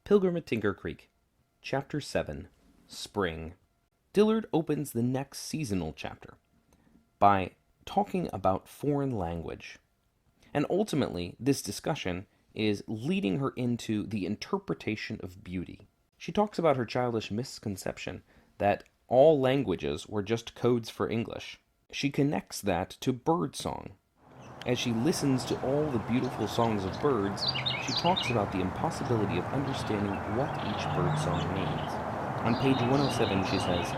Pilgrim at Tinker Creek, Chapter 7, Spring. Dillard opens the next seasonal chapter by talking about foreign language. And ultimately, this discussion is leading her into the interpretation of beauty. She talks about her childish misconception that all languages were just codes for English. She connects that to birdsong. As she listens to all the beautiful songs of birds, she talks about the impossibility of understanding what each birdsong means. On page 107 she says,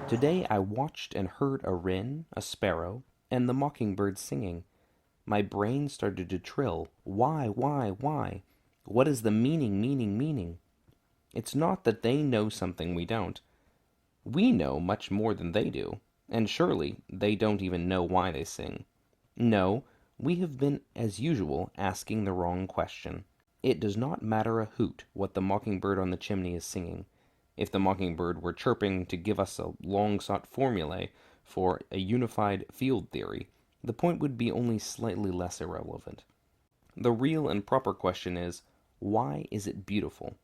"Today I watched and heard a wren, a sparrow, and the mockingbird singing. My brain started to trill. Why? What is the meaning? It's not that they know something we don't. We know much more than they do, and surely they don't even know why they sing. No, we have been, as usual, asking the wrong question. It does not matter a hoot what the mockingbird on the chimney is singing. If the mockingbird were chirping to give us a long-sought formulae for a unified field theory, the point would be only slightly less irrelevant. The real and proper question is, why is it beautiful?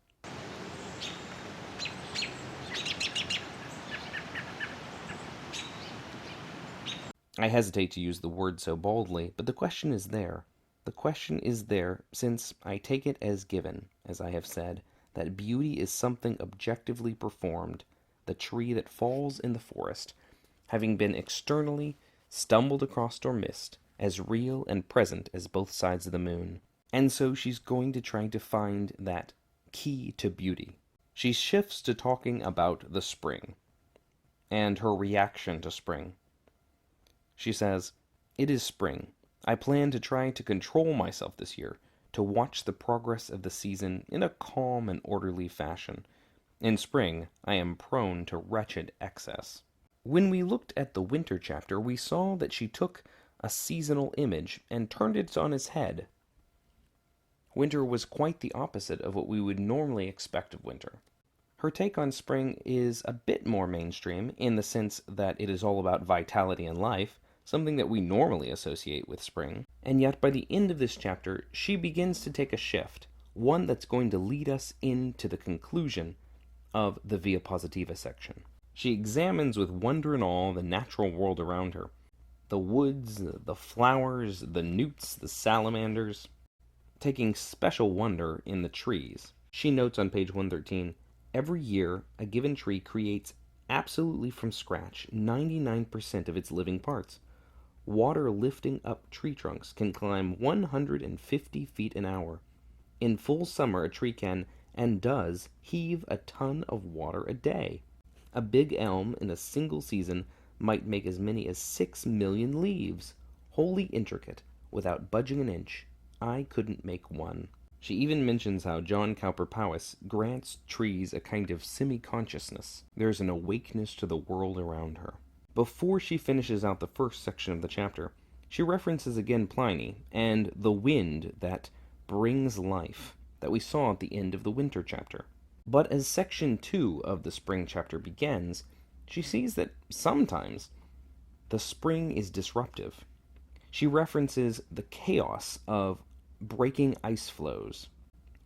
I hesitate to use the word so baldly, but the question is there. The question is there since I take it as given, as I have said, that beauty is something objectively performed, the tree that falls in the forest, having been externally stumbled across or missed, as real and present as both sides of the moon. And so she's going to try to find that key to beauty. She shifts to talking about the spring, and her reaction to spring. She says, "It is spring. I plan to try to control myself this year, to watch the progress of the season in a calm and orderly fashion. In spring, I am prone to wretched excess." When we looked at the winter chapter, we saw that she took a seasonal image and turned it on its head. Winter was quite the opposite of what we would normally expect of winter. Her take on spring is a bit more mainstream in the sense that it is all about vitality and life, something that we normally associate with spring. And yet by the end of this chapter, she begins to take a shift, one that's going to lead us into the conclusion of the Via Positiva section. She examines with wonder and awe the natural world around her. The woods, the flowers, the newts, the salamanders, taking special wonder in the trees. She notes on page 113, "Every year, a given tree creates absolutely from scratch 99% of its living parts. Water lifting up tree trunks can climb 150 feet an hour. In full summer, a tree can, and does, heave a ton of water a day. A big elm in a single season might make as many as 6 million leaves. Wholly intricate, without budging an inch. I couldn't make one." She even mentions how John Cowper Powys grants trees a kind of semi-consciousness. There's an awakeness to the world around her. Before she finishes out the first section of the chapter, she references again Pliny and the wind that brings life that we saw at the end of the winter chapter. But as section 2 of the spring chapter begins, she sees that sometimes the spring is disruptive. She references the chaos of breaking ice flows.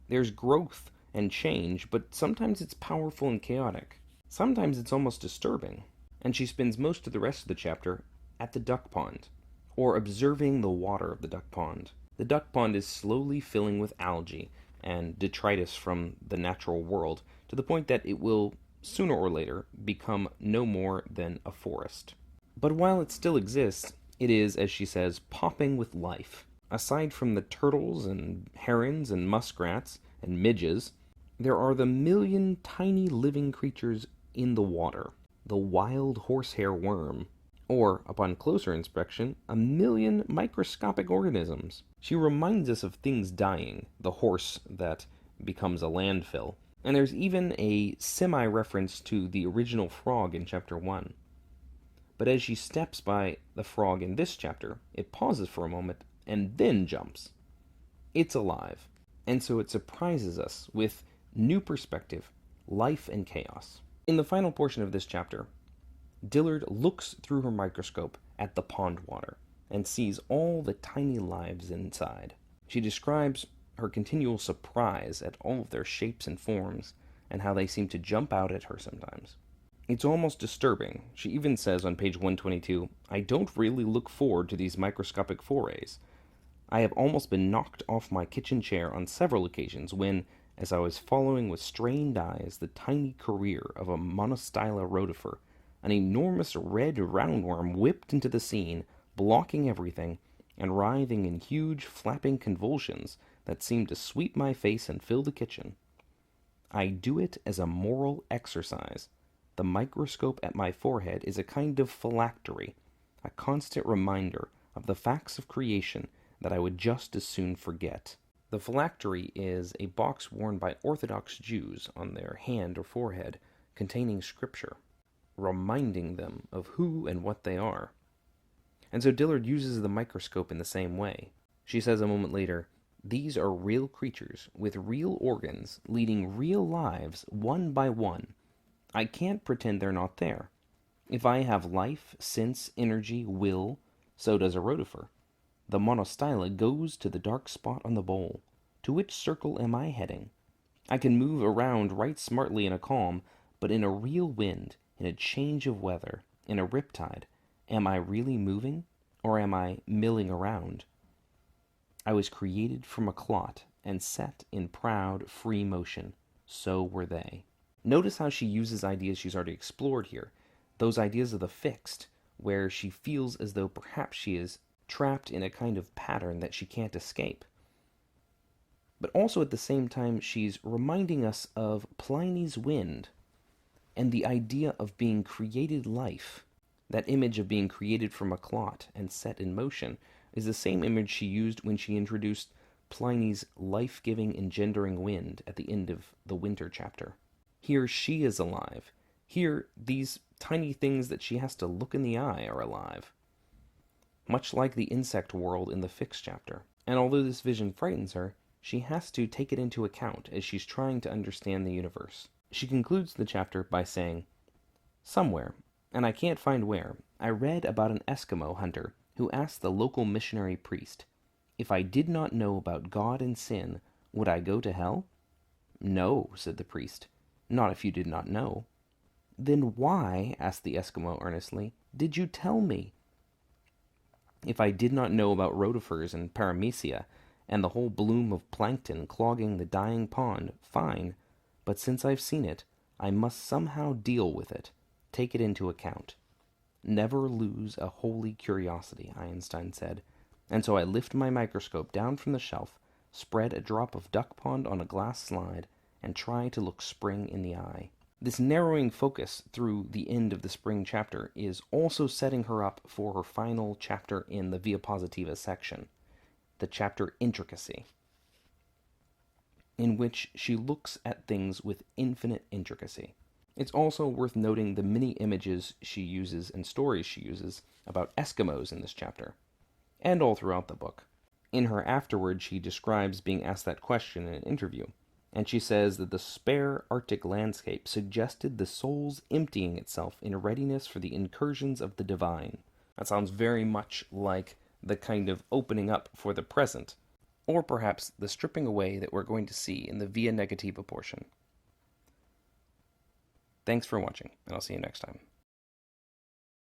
There's growth and change, but sometimes it's powerful and chaotic. Sometimes it's almost disturbing. And she spends most of the rest of the chapter at the duck pond, or observing the water of the duck pond. The duck pond is slowly filling with algae and detritus from the natural world, to the point that it will, sooner or later, become no more than a forest. But while it still exists, it is, as she says, popping with life. Aside from the turtles and herons and muskrats and midges, there are the million tiny living creatures in the water. The wild horsehair worm, or, upon closer inspection, a million microscopic organisms. She reminds us of things dying, the horse that becomes a landfill, and there's even a semi-reference to the original frog in chapter 1. But as she steps by the frog in this chapter, it pauses for a moment and then jumps. It's alive, and so it surprises us with new perspective, life and chaos. In the final portion of this chapter, Dillard looks through her microscope at the pond water and sees all the tiny lives inside. She describes her continual surprise at all of their shapes and forms, and how they seem to jump out at her sometimes. It's almost disturbing. She even says on page 122, "I don't really look forward to these microscopic forays. I have almost been knocked off my kitchen chair on several occasions when, as I was following with strained eyes the tiny career of a monostyla rotifer, an enormous red roundworm whipped into the scene, blocking everything, and writhing in huge flapping convulsions that seemed to sweep my face and fill the kitchen. I do it as a moral exercise. The microscope at my forehead is a kind of phylactery, a constant reminder of the facts of creation that I would just as soon forget." The phylactery is a box worn by Orthodox Jews on their hand or forehead, containing scripture, reminding them of who and what they are. And so Dillard uses the microscope in the same way. She says a moment later, "These are real creatures with real organs, leading real lives one by one. I can't pretend they're not there. If I have life, sense, energy, will, so does a rotifer. The monostyla goes to the dark spot on the bowl. To which circle am I heading? I can move around right smartly in a calm, but in a real wind, in a change of weather, in a riptide, am I really moving, or am I milling around? I was created from a clot and set in proud, free motion. So were they." Notice how she uses ideas she's already explored here, those ideas of the fixed, where she feels as though perhaps she is trapped in a kind of pattern that she can't escape. But also at the same time, she's reminding us of Pliny's wind and the idea of being created life. That image of being created from a clot and set in motion is the same image she used when she introduced Pliny's life-giving, engendering wind at the end of the winter chapter. Here she is alive. Here these tiny things that she has to look in the eye are alive. Much like the insect world in the fixed chapter. And although this vision frightens her, she has to take it into account as she's trying to understand the universe. She concludes the chapter by saying, "Somewhere, and I can't find where, I read about an Eskimo hunter who asked the local missionary priest, 'If I did not know about God and sin, would I go to hell?' 'No,' said the priest, 'not if you did not know.' 'Then why,' asked the Eskimo earnestly, 'did you tell me?' 'If I did not know about rotifers and paramecia, and the whole bloom of plankton clogging the dying pond, fine, but since I've seen it, I must somehow deal with it, take it into account. Never lose a holy curiosity,' Einstein said, and so I lift my microscope down from the shelf, spread a drop of duck pond on a glass slide, and try to look spring in the eye." This narrowing focus through the end of the spring chapter is also setting her up for her final chapter in the Via Positiva section, the chapter Intricacy, in which she looks at things with infinite intricacy. It's also worth noting the many images she uses and stories she uses about Eskimos in this chapter, and all throughout the book. In her afterward, she describes being asked that question in an interview, and she says that the spare Arctic landscape suggested the soul's emptying itself in readiness for the incursions of the divine. That sounds very much like the kind of opening up for the present, or perhaps the stripping away that we're going to see in the Via Negativa portion. Thanks for watching, and I'll see you next time.